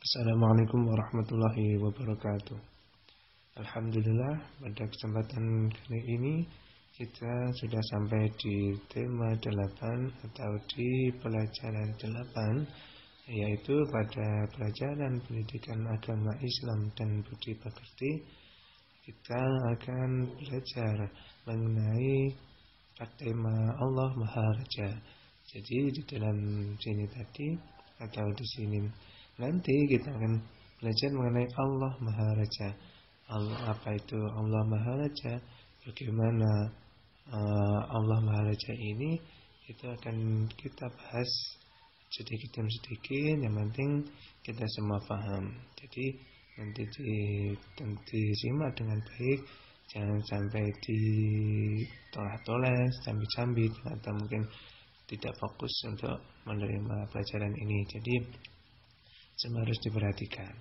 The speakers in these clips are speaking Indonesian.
Assalamualaikum warahmatullahi wabarakatuh. Alhamdulillah, pada kesempatan kali ini kita sudah sampai di tema 8 atau di pelajaran 8, yaitu pada pelajaran pendidikan agama Islam dan budi pekerti. Kita akan belajar mengenai tema Allah Maha Raja. Jadi di dalam sini tadi atau di sini nanti kita akan belajar mengenai Allah Maha Raja. Apa itu Allah Maha Raja? Bagaimana Allah Maha Raja ini? Itu akan kita bahas sedikit demi sedikit. Yang penting kita semua paham. Jadi nanti disimak dengan baik. Jangan sampai ditolak-tolak, sambil-sambil, atau mungkin tidak fokus untuk menerima pelajaran ini. Jadi semua harus diperhatikan.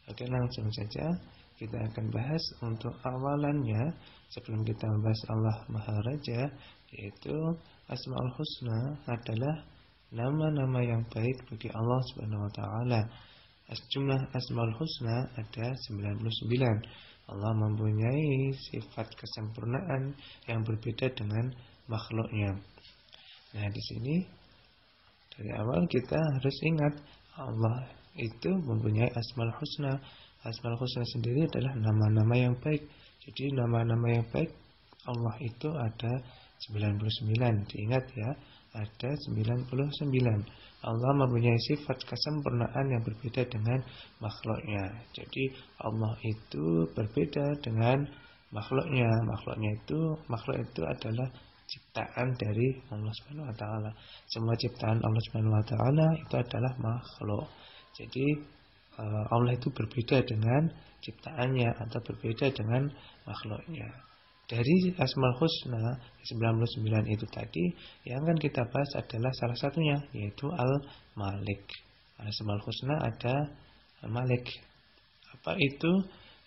Oke, langsung saja kita akan bahas untuk awalannya sebelum kita membahas Allah Maha Raja, yaitu Asmaul Husna adalah nama-nama yang baik bagi Allah Subhanahu wa taala. Jumlah Asmaul Husna ada 99. Allah mempunyai sifat kesempurnaan yang berbeda dengan makhluknya. Nah, di sini dari awal kita harus ingat Allah itu mempunyai Asmaul Husna. Asmaul Husna sendiri adalah nama-nama yang baik. Jadi nama-nama yang baik Allah itu ada 99. Diingat ya, ada 99. Allah mempunyai sifat kesempurnaan yang berbeda dengan makhluknya. Jadi Allah itu berbeda dengan makhluknya. Makhluk itu adalah ciptaan dari Allah Subhanahu wa taala. Semua ciptaan Allah Subhanahu wa taala itu adalah makhluk. Jadi Allah itu berbeda dengan ciptaannya atau berbeda dengan makhluknya. Dari Asmaul Husna 99 itu tadi, yang akan kita bahas adalah salah satunya, yaitu Al-Malik. Asmaul Husna ada Al-Malik. Apa itu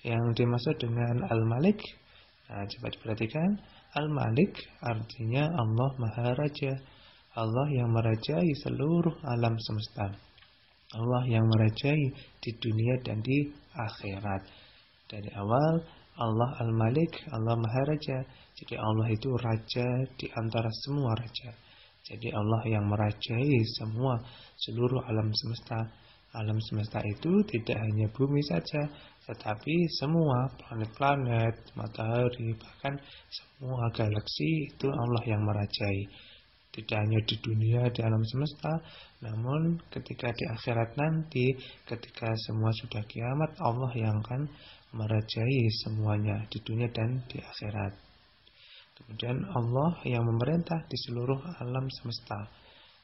yang dimaksud dengan Al-Malik? Nah, coba diperhatikan. Al-Malik artinya Allah Maha Raja. Allah yang merajai seluruh alam semesta. Allah yang merajai di dunia dan di akhirat. Dari awal Allah Al-Malik, Allah Maha Raja. Jadi Allah itu raja di antara semua raja. Jadi Allah yang merajai seluruh alam semesta. Alam semesta itu tidak hanya bumi saja, tetapi semua planet-planet, matahari, bahkan semua galaksi itu Allah yang merajai. Tidak hanya di dunia, di alam semesta, namun ketika di akhirat nanti, ketika semua sudah kiamat, Allah yang akan merajai semuanya di dunia dan di akhirat. Kemudian Allah yang memerintah di seluruh alam semesta.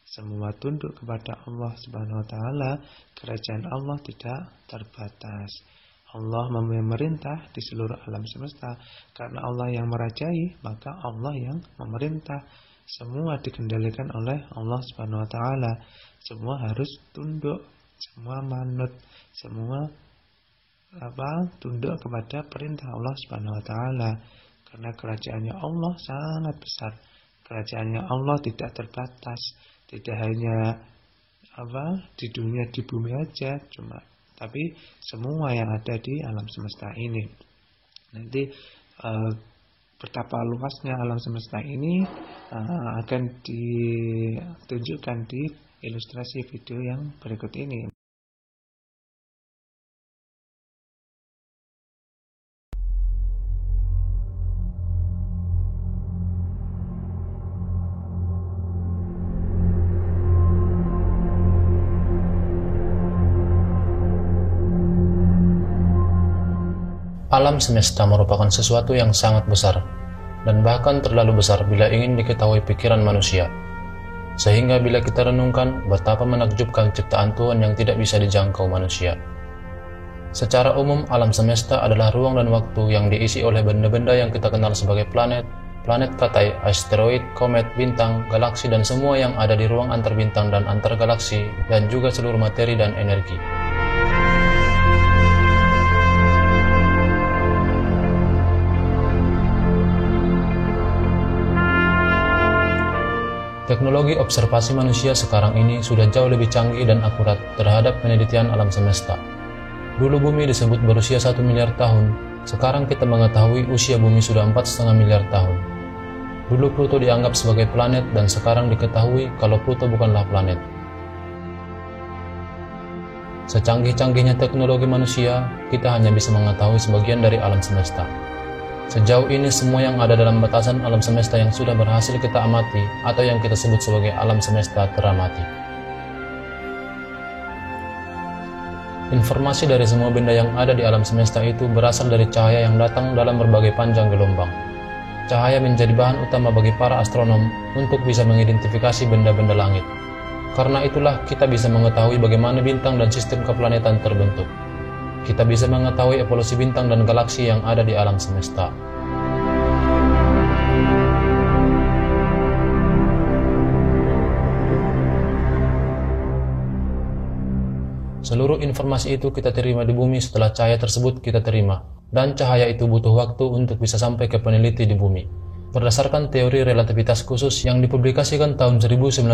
Semua tunduk kepada Allah Subhanahu wa taala. Kerajaan Allah tidak terbatas. Allah memerintah di seluruh alam semesta. Karena Allah yang merajai, maka Allah yang memerintah. Semua dikendalikan oleh Allah Subhanahu wa taala. Semua harus tunduk, semua manut, semua tunduk kepada perintah Allah Subhanahu wa taala. Karena kerajaannya Allah sangat besar. Kerajaannya Allah tidak terbatas. Tidak hanya di dunia, di bumi aja, tapi semua yang ada di alam semesta ini. Nanti betapa luasnya alam semesta ini akan ditunjukkan di ilustrasi video yang berikut ini. Alam semesta merupakan sesuatu yang sangat besar, dan bahkan terlalu besar bila ingin diketahui pikiran manusia. Sehingga bila kita renungkan, betapa menakjubkan ciptaan Tuhan yang tidak bisa dijangkau manusia. Secara umum, alam semesta adalah ruang dan waktu yang diisi oleh benda-benda yang kita kenal sebagai planet, planet katai, asteroid, komet, bintang, galaksi, dan semua yang ada di ruang antar bintang dan antar galaksi, dan juga seluruh materi dan energi. Teknologi observasi manusia sekarang ini sudah jauh lebih canggih dan akurat terhadap penelitian alam semesta. Dulu bumi disebut berusia 1 miliar tahun, sekarang kita mengetahui usia bumi sudah 4,5 miliar tahun. Dulu Pluto dianggap sebagai planet dan sekarang diketahui kalau Pluto bukanlah planet. Secanggih-canggihnya teknologi manusia, kita hanya bisa mengetahui sebagian dari alam semesta. Sejauh ini semua yang ada dalam batasan alam semesta yang sudah berhasil kita amati atau yang kita sebut sebagai alam semesta teramati. Informasi dari semua benda yang ada di alam semesta itu berasal dari cahaya yang datang dalam berbagai panjang gelombang. Cahaya menjadi bahan utama bagi para astronom untuk bisa mengidentifikasi benda-benda langit. Karena itulah kita bisa mengetahui bagaimana bintang dan sistem keplanetan terbentuk. Kita bisa mengetahui evolusi bintang dan galaksi yang ada di alam semesta. Seluruh informasi itu kita terima di bumi setelah cahaya tersebut kita terima, dan cahaya itu butuh waktu untuk bisa sampai ke peneliti di bumi. Berdasarkan teori relativitas khusus yang dipublikasikan tahun 1905,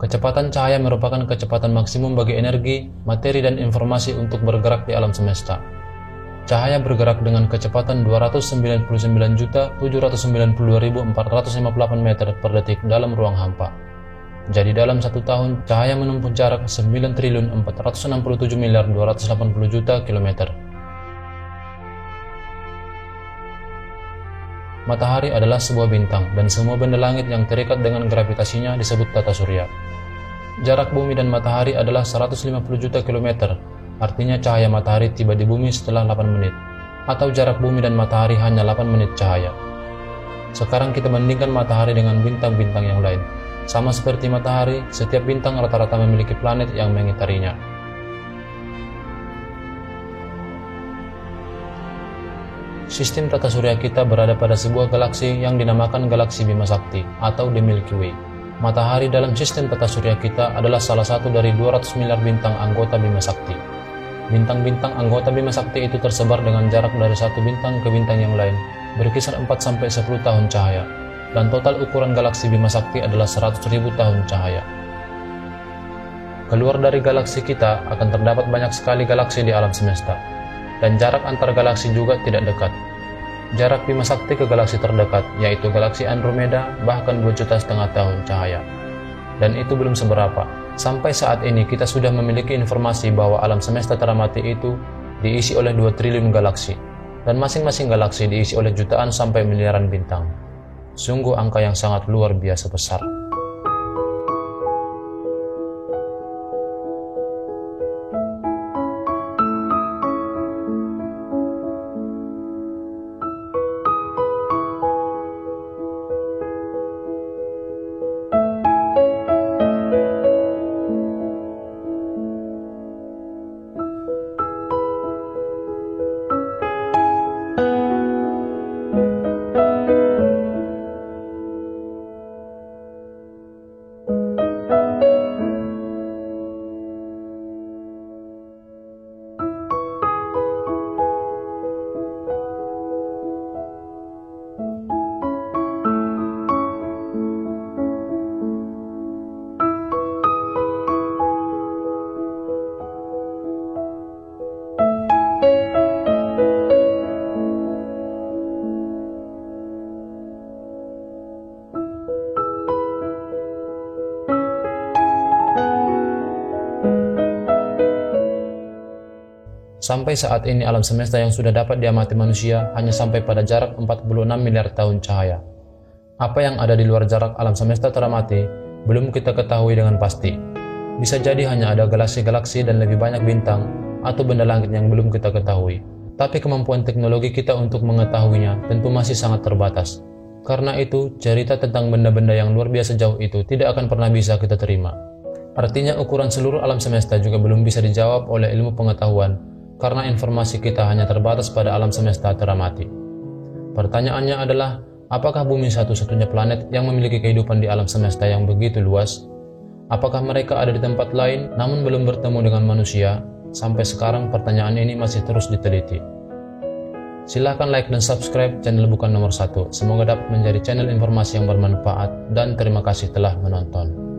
kecepatan cahaya merupakan kecepatan maksimum bagi energi, materi, dan informasi untuk bergerak di alam semesta. Cahaya bergerak dengan kecepatan 299.792.458 meter per detik dalam ruang hampa. Jadi dalam 1 tahun, cahaya menempuh jarak 9.467.280.000.000 kilometer. Matahari adalah sebuah bintang, dan semua benda langit yang terikat dengan gravitasinya disebut tata surya. Jarak bumi dan matahari adalah 150 juta kilometer, artinya cahaya matahari tiba di bumi setelah 8 menit, atau jarak bumi dan matahari hanya 8 menit cahaya. Sekarang kita bandingkan matahari dengan bintang-bintang yang lain. Sama seperti matahari, setiap bintang rata-rata memiliki planet yang mengitarinya. Sistem tata surya kita berada pada sebuah galaksi yang dinamakan galaksi Bima Sakti atau The Milky Way. Matahari dalam sistem tata surya kita adalah salah satu dari 200 miliar bintang anggota Bima Sakti. Bintang-bintang anggota Bima Sakti itu tersebar dengan jarak dari satu bintang ke bintang yang lain, berkisar 4-10 tahun cahaya. Dan total ukuran galaksi Bima Sakti adalah 100.000 tahun cahaya. Keluar dari galaksi kita akan terdapat banyak sekali galaksi di alam semesta, dan jarak antar galaksi juga tidak dekat. Jarak Bima Sakti ke galaksi terdekat, yaitu galaksi Andromeda, bahkan 2,5 juta tahun cahaya. Dan itu belum seberapa. Sampai saat ini kita sudah memiliki informasi bahwa alam semesta teramati itu diisi oleh 2 triliun galaksi, dan masing-masing galaksi diisi oleh jutaan sampai miliaran bintang. Sungguh angka yang sangat luar biasa besar. Sampai saat ini alam semesta yang sudah dapat diamati manusia hanya sampai pada jarak 46 miliar tahun cahaya. Apa yang ada di luar jarak alam semesta teramati belum kita ketahui dengan pasti. Bisa jadi hanya ada galaksi-galaksi dan lebih banyak bintang atau benda langit yang belum kita ketahui. Tapi kemampuan teknologi kita untuk mengetahuinya tentu masih sangat terbatas. Karena itu, cerita tentang benda-benda yang luar biasa jauh itu tidak akan pernah bisa kita terima. Artinya ukuran seluruh alam semesta juga belum bisa dijawab oleh ilmu pengetahuan, karena informasi kita hanya terbatas pada alam semesta teramati. Pertanyaannya adalah, apakah bumi satu-satunya planet yang memiliki kehidupan di alam semesta yang begitu luas? Apakah mereka ada di tempat lain namun belum bertemu dengan manusia? Sampai sekarang pertanyaan ini masih terus diteliti. Silahkan like dan subscribe channel Bukan Nomor 1. Semoga dapat menjadi channel informasi yang bermanfaat, dan terima kasih telah menonton.